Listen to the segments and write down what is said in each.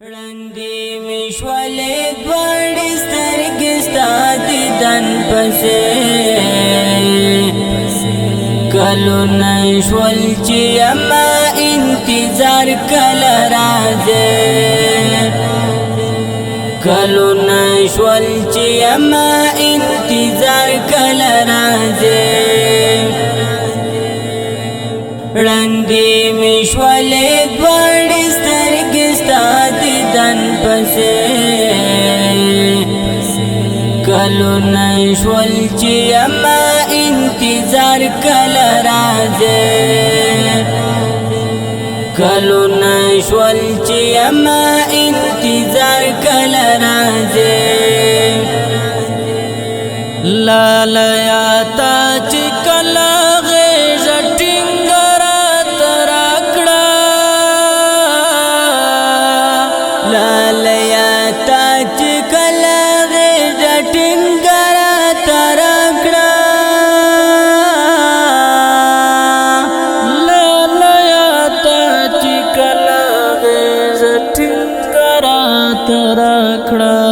رندی مشولې دوړې سترګې ستا دیدن پسې کلونه شول چې اما انتظار کله راځي کلونه شول چې اما انتظار کله راځي رندی مشولې دوړې سترګې ستا دیدن پسې کلونه شول چې اما انتظار کله راځي کلونه شول چې اما انتظار کله راځي لالیا تا چې کله غېږه ټینګه راته راکړه لالیا تا چې کله غېږه ټینګه راته راکړه لالیا تا چې کله غېږه ټینګه راته راکړه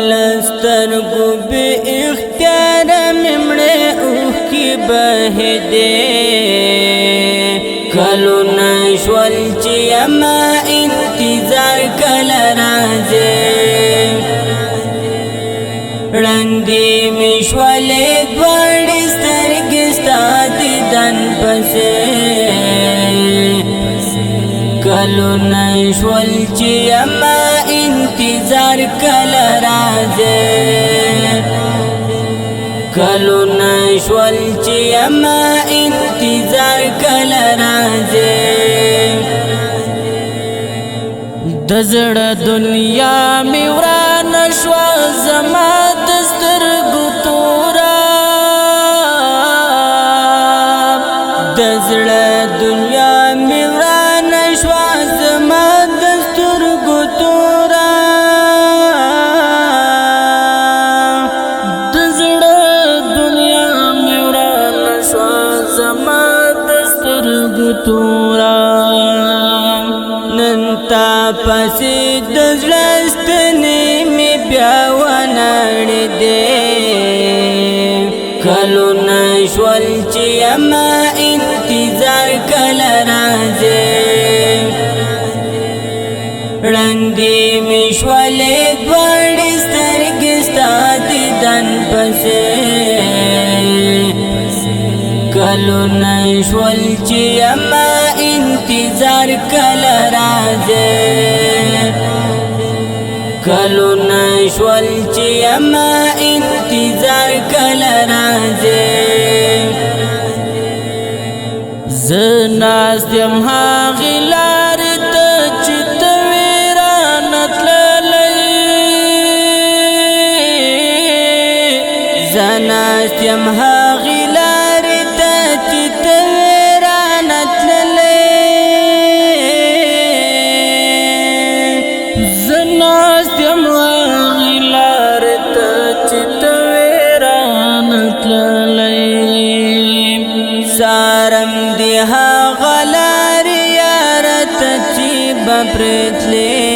لسترګو بے اختیار ممړې اوښکې بهېدې کلونه شول چې اما انتظار کله راځي ړندې مې شولې دواړې سترګې ستا دیدن پسې کلونه شول چې اما انتظار کله راځي کلونه شول چې اما انتظار کله راځي د زړه دنیا مې ورانه شوه زما د سترګو توره د زړه دنیا مې ورانه شوه زما د سترګو توره د زړه دنیا مې ورانه شوه زما د سترګو توره نن تا پسې د زړه ستنې مې بیا ونړېدې کلونه شول چې اما انتظار کله راځي ړندې مې شولې دواړې سترګې ستا دیدن پسې کلونه شول چې اما انتظار کله راځي کلونه شول چې اما انتظار کله راځي زه ناست یم هغې لارې ته چې ته وې رانه تللی زه ناست یم هغې لارې ته چې ته وې رانه تللی زه ناست یم هغې لارې ته چې ته وې رانه تللی سارم دی هغه لارې یاره ته چې به پرې تلې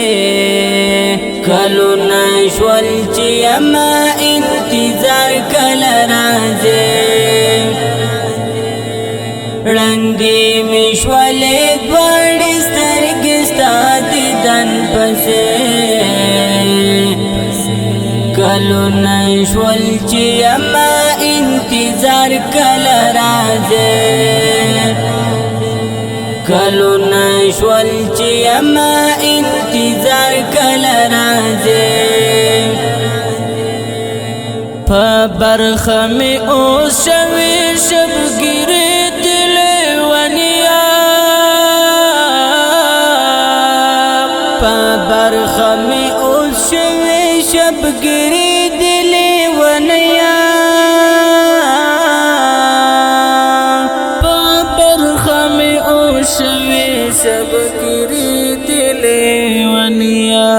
کلونه شول چې اما انتظار کله راځي ړندې مې شولې دواړې سترګې ستا دیدن پسې کلونه شول چې اما انتظار کله راځي کلونه شول چې اما انتظار کله راځي په برخه مې اوس شوې شبګیرې د لیونیا په برخه مې اوس شوې شبګیرې د لیونیا په برخه مې اوس شوې شبګیرې د لیونیا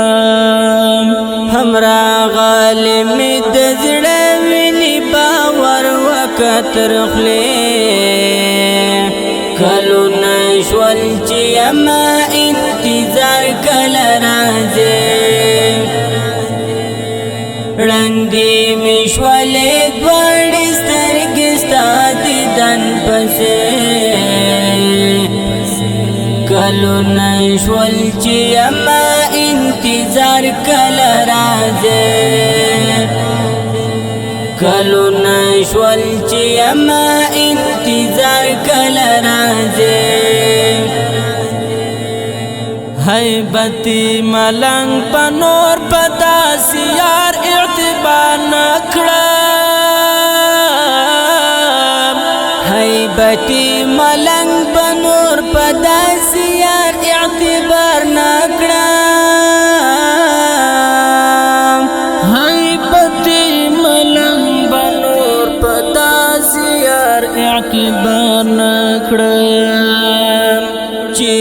همرا غالم د زړه ویني باور وکتر خلې کلونه شول چې اما انتظار شول چې اما انتظار کله راځي کلونه شول چې اما انتظار کله راځي حیبتی ملنګ په نور په داسې یار اعتبار نکړم حیبتی ملنګ په نور په داسې یار اعتبار نکړم حیبتی ملنګ په نور په داسې یار اعتبار نکړم چې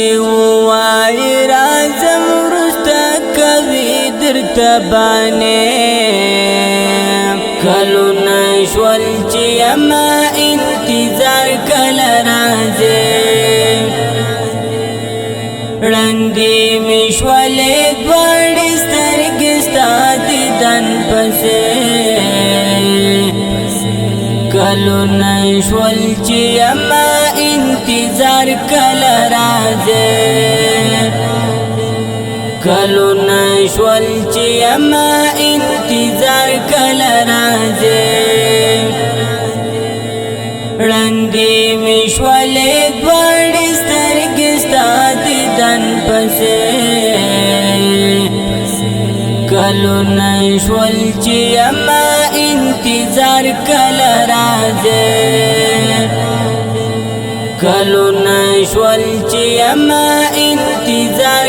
وای راځم وروسته کوي درته باندې کلونه شول چې اما انتظار کله راځي ړندې مې شولې دواړې سترګې ستا دیدن پسې کلونه شول چې اما انتظار کله راځي کلونه شول چې اما انتظار کله راځي ړندې مې شولې دواړې سترګې ستا دیدن پسې کلونه شول چې اما انتظار کله راځي کلونه شول چې اما انتظار